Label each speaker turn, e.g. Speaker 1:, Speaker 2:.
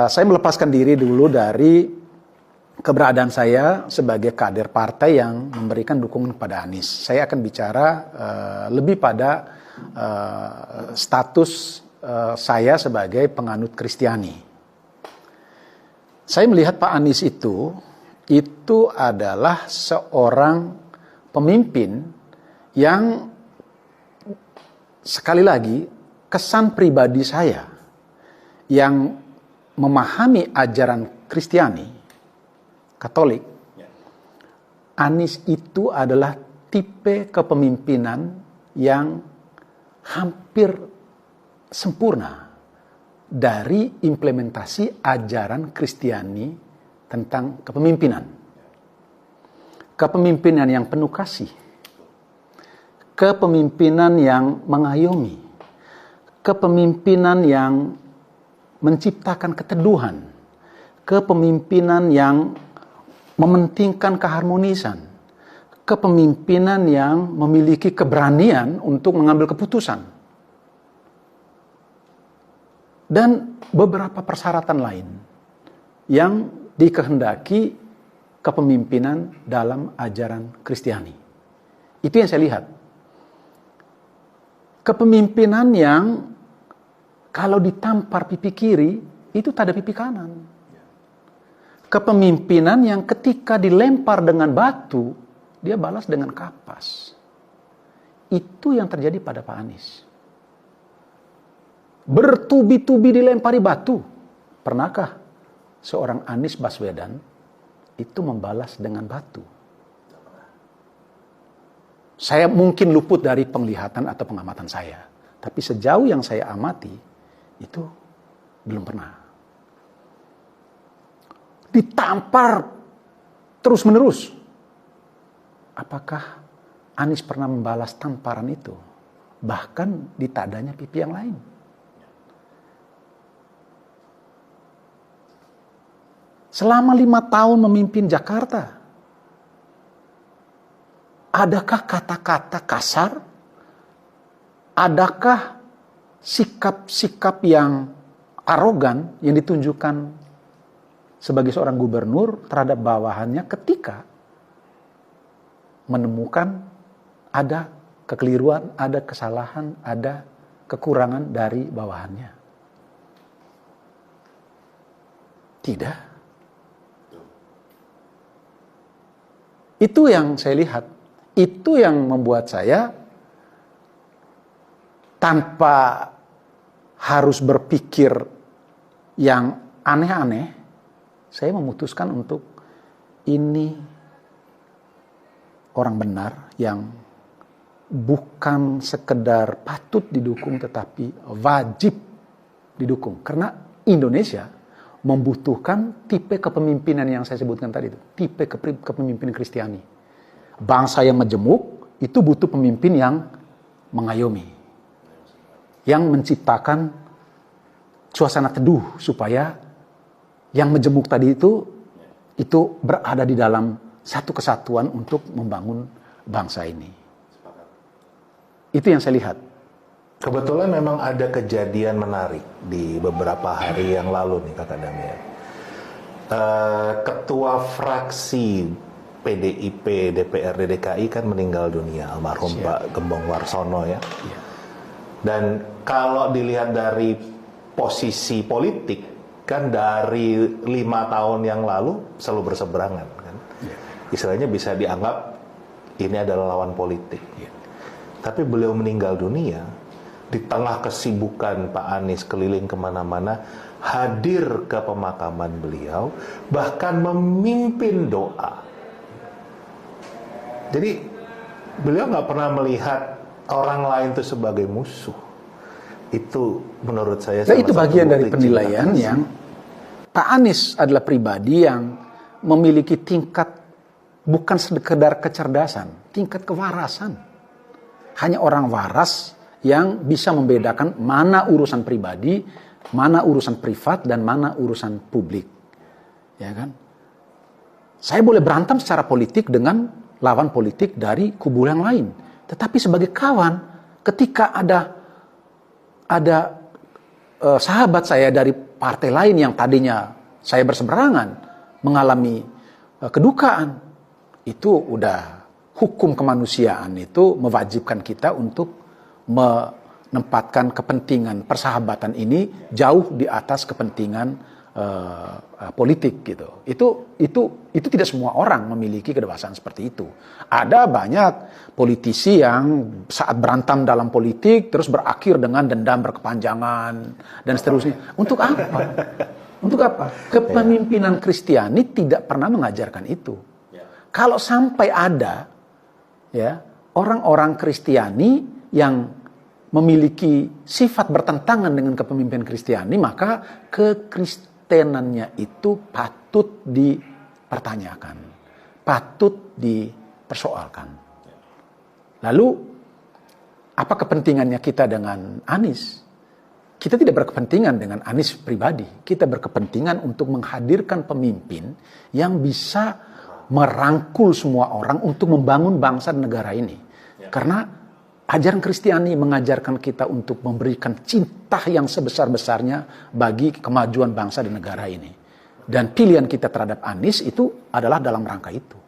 Speaker 1: Saya melepaskan diri dulu dari keberadaan saya sebagai kader partai yang memberikan dukungan kepada Anies. Saya akan bicara lebih pada status saya sebagai penganut Kristiani. Saya melihat Pak Anies itu adalah seorang pemimpin yang sekali lagi kesan pribadi saya yang memahami ajaran Kristiani, Katolik, Anies itu adalah tipe kepemimpinan yang hampir sempurna dari implementasi ajaran Kristiani tentang kepemimpinan. Kepemimpinan yang penuh kasih, kepemimpinan yang mengayomi, kepemimpinan yang menciptakan keteduhan, kepemimpinan yang mementingkan keharmonisan, kepemimpinan yang memiliki keberanian untuk mengambil keputusan, dan beberapa persyaratan lain yang dikehendaki kepemimpinan dalam ajaran Kristiani. Itu yang saya lihat. Kepemimpinan yang kalau ditampar pipi kiri, itu tak ada pipi kanan. Kepemimpinan yang ketika dilempar dengan batu, dia balas dengan kapas. Itu yang terjadi pada Pak Anies. Bertubi-tubi dilempari batu. Pernahkah seorang Anies Baswedan itu membalas dengan batu? Saya mungkin luput dari penglihatan atau pengamatan saya. Tapi sejauh yang saya amati, itu belum pernah. Ditampar terus-menerus. Apakah Anies pernah membalas tamparan itu? Bahkan di tadanya pipi yang lain. Selama 5 tahun memimpin Jakarta, adakah kata-kata kasar? Adakah sikap-sikap yang arogan yang ditunjukkan sebagai seorang gubernur terhadap bawahannya ketika menemukan ada kekeliruan, ada kesalahan, ada kekurangan dari bawahannya? Tidak. Itu yang saya lihat. Itu yang membuat saya tanpa harus berpikir yang aneh-aneh, saya memutuskan untuk ini orang benar yang bukan sekedar patut didukung tetapi wajib didukung. Karena Indonesia membutuhkan tipe kepemimpinan yang saya sebutkan tadi itu, tipe kepemimpinan Kristiani. Bangsa yang majemuk itu butuh pemimpin yang mengayomi, yang menciptakan suasana teduh supaya yang majemuk tadi itu berada di dalam satu kesatuan untuk membangun bangsa ini. Itu yang saya lihat.
Speaker 2: Kebetulan memang ada kejadian menarik di beberapa hari yang lalu nih Kakak Damian. Ketua fraksi PDIP DPRD DKI kan meninggal dunia, almarhum Pak Gembong Warsono ya. Dan kalau dilihat dari posisi politik kan dari 5 tahun yang lalu selalu berseberangan kan. Istilahnya bisa dianggap ini adalah lawan politik. Tapi beliau meninggal dunia di tengah kesibukan Pak Anies keliling kemana-mana, hadir ke pemakaman beliau, bahkan memimpin doa. Jadi beliau nggak pernah melihat orang lain itu sebagai musuh. Itu menurut saya
Speaker 1: salah itu bagian dari penilaian yang Pak Anies adalah pribadi yang memiliki tingkat bukan sekedar kecerdasan, tingkat kewarasan. Hanya orang waras yang bisa membedakan mana urusan pribadi, mana urusan privat, dan mana urusan publik. Ya kan? Saya boleh berantem secara politik dengan lawan politik dari kubu yang lain. Tetapi sebagai kawan, ketika ada sahabat saya dari partai lain yang tadinya saya berseberangan mengalami kedukaan, itu udah hukum kemanusiaan itu mewajibkan kita untuk menempatkan kepentingan persahabatan ini jauh di atas kepentingan politik gitu. Itu tidak semua orang memiliki kedewasaan seperti itu. Ada banyak politisi yang saat berantem dalam politik terus berakhir dengan dendam berkepanjangan dan seterusnya. Untuk apa? Untuk apa? Kepemimpinan Kristiani tidak pernah mengajarkan itu. Kalau sampai ada ya orang-orang Kristiani yang memiliki sifat bertentangan dengan kepemimpinan Kristiani, maka kekristenannya itu patut dipertanyakan, patut dipersoalkan. Lalu apa kepentingannya kita dengan Anies? Kita tidak berkepentingan dengan Anies pribadi. Kita berkepentingan untuk menghadirkan pemimpin yang bisa merangkul semua orang untuk membangun bangsa dan negara ini. Karena ajaran Kristiani mengajarkan kita untuk memberikan cinta yang sebesar-besarnya bagi kemajuan bangsa dan negara ini. Dan pilihan kita terhadap Anies itu adalah dalam rangka itu.